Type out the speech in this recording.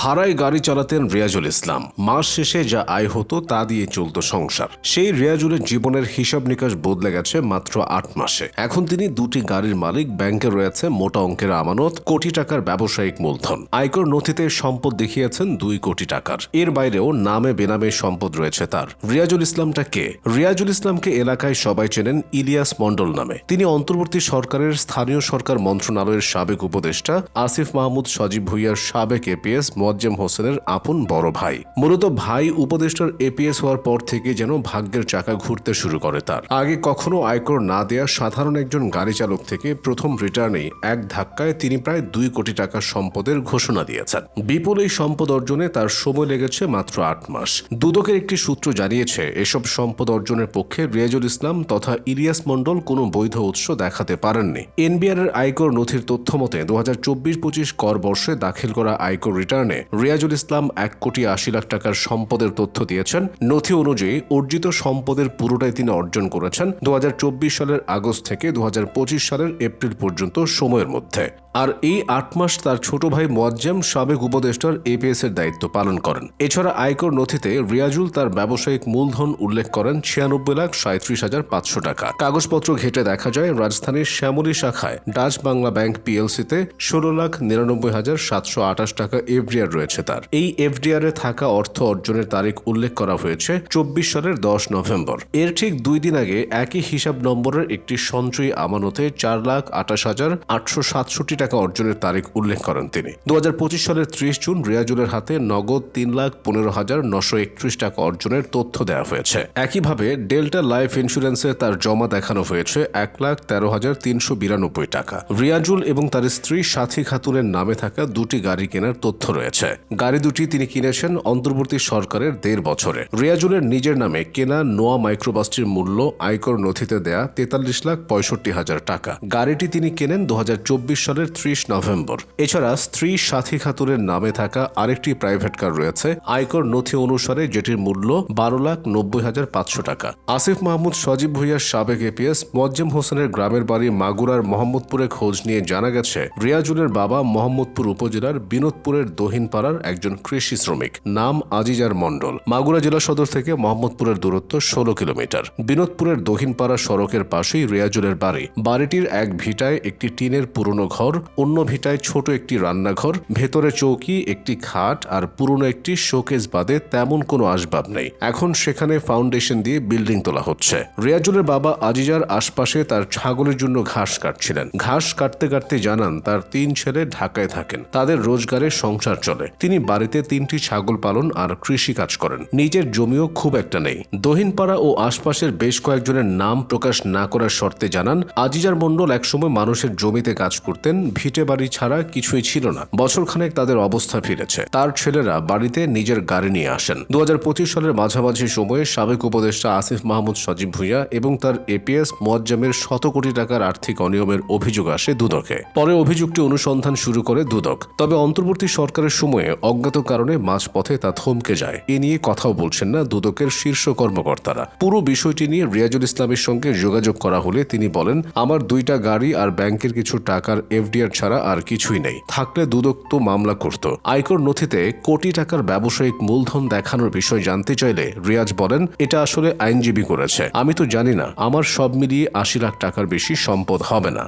ভাড়ায় গাড়ি চালাতেন রিয়াজুল ইসলাম। মাস শেষে যা আয় হতো তা দিয়ে চলত সংসার। সেই রিয়াজুলের জীবনের হিসাব নিকাশ বদলে গেছে মাত্র ৮ মাসে। এখন তিনি দুটি গাড়ির মালিক, ব্যাংকে রয়েছে মোটা অঙ্কের আমানত, কোটি টাকার ব্যবসায়িক মূলধন। আয়কর নথিতে সম্পদ দেখিয়েছেন ২ কোটি টাকার। এর বাইরেও নামে বেনামে সম্পদ রয়েছে তার। রিয়াজুল ইসলামটা কে? রিয়াজুল ইসলামকে এলাকায় সবাই চেনেন ইলিয়াস মন্ডল নামে। তিনি অন্তর্বর্তী সরকারের স্থানীয় সরকার মন্ত্রণালয়ের সাবেক উপদেষ্টা আসিফ মাহমুদ সজীব ভুঁইয়ার সাবেক এপিএস মোয়াজ্জেম হোসেনের আপন বড় ভাই। মূলত ভাই উপদেষ্টার এপিএস হওয়ার পর থেকে যেন ভাগ্যের চাকা ঘুরতে শুরু করে তার। আগে কখনো আয়কর না দেয়া সাধারণ একজন গাড়ি চালক থেকে প্রথম রিটার্নেই এক ধাক্কায় তিনি প্রায় ২ কোটি টাকা সম্পদের ঘোষণা দিয়েছেন। বিপুল এই সম্পদ অর্জনে তার সময় লেগেছে মাত্র ৮ মাস। দুদকের একটি সূত্র জানিয়েছে, এসব সম্পদ অর্জনের পক্ষে রিয়াজুল ইসলাম তথা ইলিয়াস মন্ডল কোনো বৈধ উৎস দেখাতে পারেননি। এনবিআর এর আয়কর নথির তথ্য মতে ২০২৪-২৫ কর বর্ষে দাখিল করা আয়কর রিটার্নে রিয়াজুল ইসলাম ১,৮০,০০,০০০ টাকার সম্পদের তথ্য দিয়েছেন। নথি অনুযায়ী অর্জিত সম্পদের পুরোটাই তিনি অর্জন করেছেন ২০২৪ সালের আগস্ট থেকে ২০২৫ সালের এপ্রিল পর্যন্ত সময়ের মধ্যে। আর এই ৮ মাস তার ছোট ভাই মোয়াজ্জেম সাবেক উপদেষ্টার এপিএস এর দায়িত্ব পালন করেন। এছাড়া আয়কর নথিতে রিয়াজুল তার ব্যবসায়িক মূলধন উল্লেখ করেন ৯৬,৩৭,৫০০ টাকা। কাগজপত্র ঘেটে দেখা যায় রাজধানীর শ্যামলী শাখায় ডাচ বাংলা ব্যাংক পিএলসিতে ১৬,৯৯,৭২৮ টাকা এফডিআর রয়েছে তার। এই এফডিআর এ থাকা অর্থ অর্জনের তারিখ উল্লেখ করা হয়েছে ২৪ সালের ১০ নভেম্বর। এর ঠিক ২ দিন আগে একই হিসাব নম্বরের একটি সঞ্চয়ী আমানতে ৪,২৮,৮৬৭ টাকা অর্জনের তারিখ উল্লেখ করেন তিনি। ২০২৫ সালের ৩০ জুন রিয়াজুলের হাতে নগদ ৩,১৫,৯৩১ টাকা অর্জনের তথ্য দেওয়া হয়েছে। একইভাবে ডেল্টা লাইফ ইন্স্যুরেন্সে তার জমা দেখানো হয়েছে ১,১৩,৩৯২ টাকা। রিয়াজুল এবং তার স্ত্রী সাথী খাতুনের নামে থাকা দুটি গাড়ি কেনার তথ্য রয়েছে। গাড়ি দুটি তিনি কিনেছেন অন্তর্বর্তী সরকারের ১.৫ বছরে। রিয়াজুলের নিজের নামে কেনা নোয়া মাইক্রোবাসটির মূল্য আয়কর নথিতে দেয়া ৪৩,৬৫,০০০ টাকা। গাড়িটি তিনি কেনেন ২০২৪ সালের ৩০ নভেম্বর। এছাড়া স্ত্রী সাথী খাতুনের নামে থাকা আরেকটি প্রাইভেট কার রয়েছে আয়কর নথি অনুসারে, যেটির মূল্য ১২,৯০,৫০০ টাকা। আসিফ মাহমুদ সজীব ভুঁইয়ার সাবেক এপিএস মোয়াজ্জেম হোসেনের গ্রামের বাড়ি মাগুরার মোহাম্মদপুরে খোঁজ নিয়ে জানা গেছে রিয়াজুলের বাবা মোহাম্মদপুর উপজেলার বিনোদপুরের দহিনপাড়ার একজন কৃষি শ্রমিক, নাম আজিজার মন্ডল। মাগুরা জেলা সদর থেকে মোহাম্মদপুরের দূরত্ব ১৬ কিলোমিটার। বিনোদপুরের দহিনপাড়া সড়কের পাশেই রিয়াজুলের বাড়ি। বাড়িটির এক ভিটায় একটি টিনের পুরনো ঘর, অন্য ভিটায় ছোট একটি রান্নাঘর, ভেতরে চৌকি, একটি খাট আর পুরনো একটি শোকেস বাদে তেমন কোনো আসবাব নেই। এখন সেখানে ফাউন্ডেশন দিয়ে বিল্ডিং তোলা হচ্ছে। রিয়াজুলের বাবা আজিজার আশপাশে তার ছাগলের জন্য ঘাস কাটছিলেন। ঘাস কাটতে কাটতে জানান তার ৩ ছেলে ঢাকায় থাকেন, তাদের রোজগারে সংসার চলে। তিনি বাড়িতে ৩টি ছাগল পালন আর কৃষি কাজ করেন। নিজের জমিও খুব একটা নেই। দহিনপাড়া ও আশপাশের বেশ কয়েকজনের নাম প্রকাশ না করার শর্তে জানান আজিজার মন্ডল একসময় মানুষের জমিতে কাজ করতেন। ভিটে বাড়ি ছাড়া কিছুই ছিল না। বছরখানেক তাদের অবস্থা ফিরেছে। তার ছেলেরা বাড়িতে নিজের গাড়ি নিয়ে আসেন। ২০২৫ সালের মাঝামাঝি সময়ে সাবেক উপদেষ্টা আসিফ মাহমুদ সজীব ভুঁইয়া এবং তার এপিএস মোয়াজ্জেমের শত কোটি টাকার আর্থিক অনিয়মের অভিযোগ আসে দুদকে। পরে অভিযোগটি অনুসন্ধান শুরু করে দুদক। তবে অন্তর্বর্তী সরকারের সময়ে অজ্ঞাত কারণে মাঝপথে তা থমকে যায়। এ নিয়ে কথাও বলছেন না দুদকের শীর্ষ কর্মকর্তারা। পুরো বিষয়টি নিয়ে রিয়াজুল ইসলামের সঙ্গে যোগাযোগ করা হলে তিনি বলেন, আমার ২টা গাড়ি আর ব্যাংকের কিছু টাকার এফডিআর ছাড়া আর কিছুই নেই। থাকলে দুদক তো মামলা করত। আয়কর নথিতে কোটি টাকার ব্যবসায়িক মূলধন দেখানোর বিষয় জানতে চাইলে রিয়াজ বলেন, এটা আসলে আইনজীবী করেছে, আমি তো জানি না। আমার সব মিলিয়ে ৮০ লাখ টাকার বেশি সম্পদ হবে না।